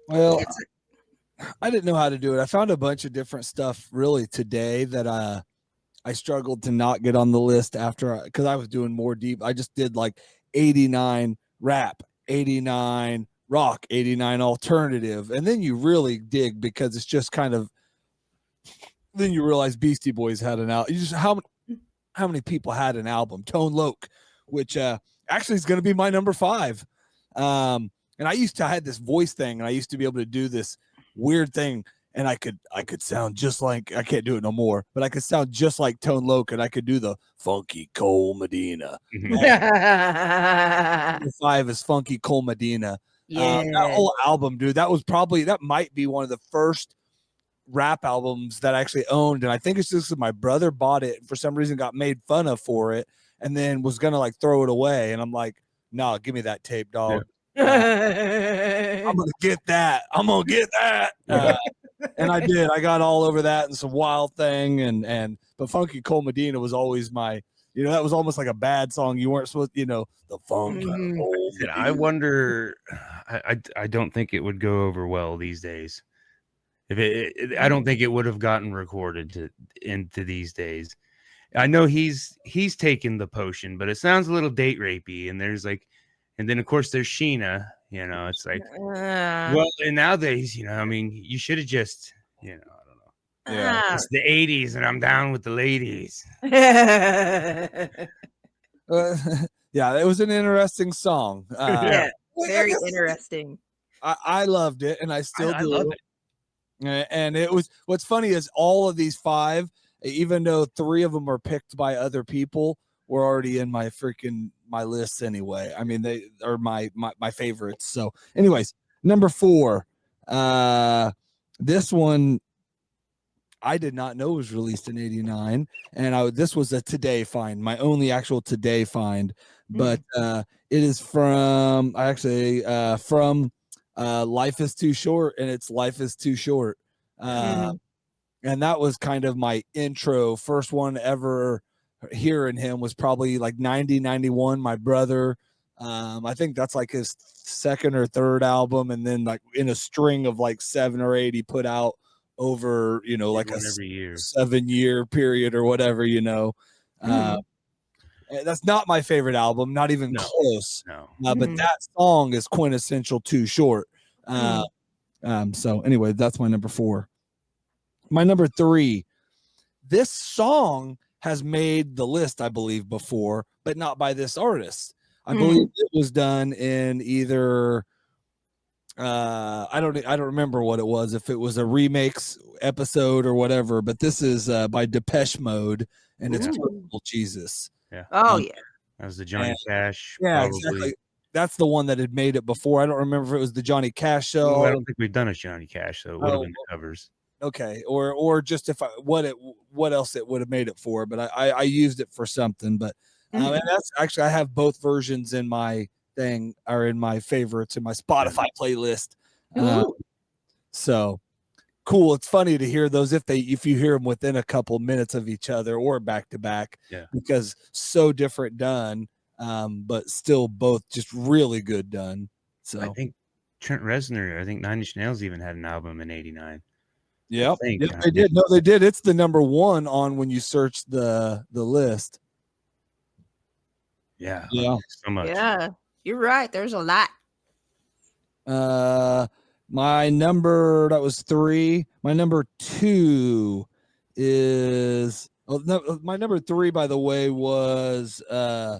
Well, I didn't know how to do it. I found a bunch of different stuff really today that I struggled to not get on the list after because I was doing more deep. I just did like 89 rap, 89 rock, 89 alternative, and then you really dig because it's just kind of then you realize Beastie Boys had an album. You just how many people had an album? Tone Loc, which actually is going to be my number 5. And I used to I had this voice thing, and I used to be able to do this weird thing, and I could sound just like I can't do it no more, but I could sound just like Tone Loc, and I could do the funky Cole Medina. 5 is funky Cole Medina. That whole album, dude, that might be one of the first rap albums that I actually owned, and I think it's just that my brother bought it for some reason, got made fun of for it, and then was gonna like throw it away, and I'm like, no, give me that tape, dog. I'm gonna get that. And I did. I got all over that and some Wild Thing, but Funky Cole Medina was always my, that was almost like a bad song. You weren't supposed, the funk. I wonder. I don't think it would go over well these days. I don't think it would have gotten recorded into these days. I know he's taken the potion, but it sounds a little date rapey. And and then of course there's Sheena. It's like, well, and nowadays, you should have just, I don't know. Yeah, it's the 80s, and I'm down with the ladies. Yeah, it was an interesting song. Very interesting. I loved it, and I still do. I love it. And it was, what's funny is all of these 5, even though 3 of them are picked by other people, were already in my lists anyway. I mean, they are my favorites. So anyways, number 4, this one I did not know was released in 89, and this was a today find, my only actual today find, but it is from Life is Too Short, and it's Life is Too Short. And that was kind of my intro. First one ever hearing him was probably like 90, 91. My brother, I think that's like his 2nd or 3rd album. And then like in a string of like 7 or 8 he put out over, like a 7-year period or whatever, that's not my favorite album, not even close. No. But that song is quintessential Too Short. So anyway, that's my number 4. My number 3, this song has made the list, I believe, before, but not by this artist. I believe it was done in either I don't remember what it was, if it was a remakes episode or whatever, but this is by Depeche Mode, and it's Purple Jesus. Yeah. Oh yeah. That was the Johnny Cash. Yeah, probably. Exactly. That's the one that had made it before. I don't remember if it was the Johnny Cash show. Well, I don't think we've done a Johnny Cash, so it would have been the covers. Okay, or just what else it would have made it for, but I used it for something. But and that's actually, I have both versions in my thing, or in my favorites in my Spotify playlist. So cool. It's funny to hear those if you hear them within a couple minutes of each other or back to back, because so different done, but still both just really good done. So I think Trent Reznor, Nine Inch Nails even had an album in 89. Yep, they did. No, they did. It's the number 1 on when you search the list. Yeah. So much. Yeah, you're right. There's a lot. My number, that was 3. My number 2 is my number 3, by the way, was no,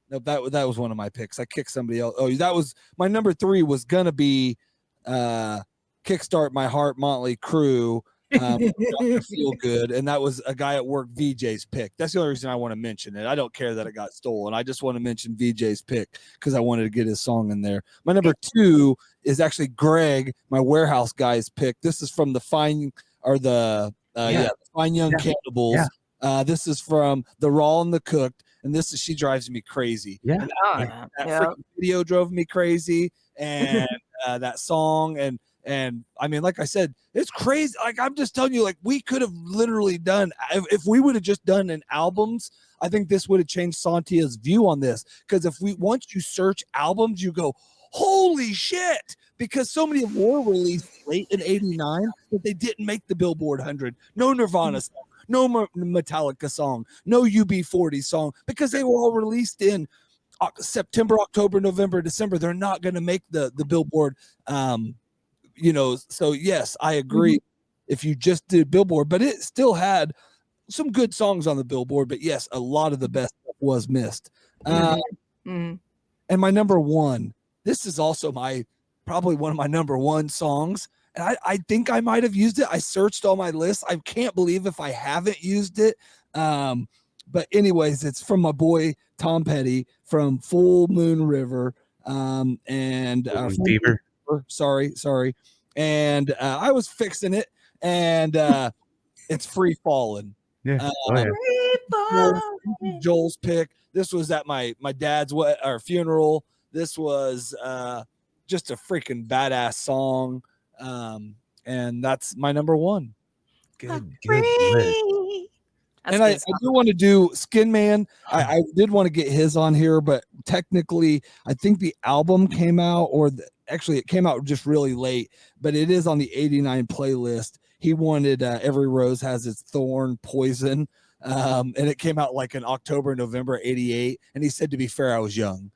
that was one of my picks. I kicked somebody else. Oh, that was my number 3 was gonna be Kickstart My Heart, Motley Crue. Feel Good, and that was a guy at work, VJ's pick. That's the only reason I want to mention it. I don't care that it got stolen. I just want to mention VJ's pick because I wanted to get his song in there. My number 2 is actually Greg, my warehouse guy's pick. This is from the Fine Young Cannibals. This is from The Raw and the Cooked, and this is She Drives Me Crazy. That freaking video drove me crazy, and that song, and I mean, like I said, it's crazy. Like, I'm just telling you, like, we could have literally done, if we would have just done an albums, I think this would have changed Santia's view on this. Because once you search albums, you go, holy shit, because so many were released late in 89 that they didn't make the Billboard 100. No Nirvana song, no Metallica song, no UB40 song, because they were all released in September, October, November, December. They're not going to make the Billboard. So yes, I agree. If you just did Billboard, but it still had some good songs on the Billboard. But yes, a lot of the best was missed. And my number one, this is also probably one of my number one songs. And I think I might have used it. I searched all my lists. I can't believe if I haven't used it. But anyways, it's from my boy Tom Petty from Full Moon River. Fever. Sorry. And I was fixing it, and it's Free Fallin'. Yeah. Joel's pick. This was at my dad's funeral. This was just a freaking badass song. And that's my number one. Good. And I do want to do Skin Man. I did want to get his on here, but technically I think the album came out, actually it came out just really late, but it is on the 89 playlist. He wanted Every Rose Has Its Thorn, Poison. And it came out like in October, November 88. And he said, to be fair, I was young.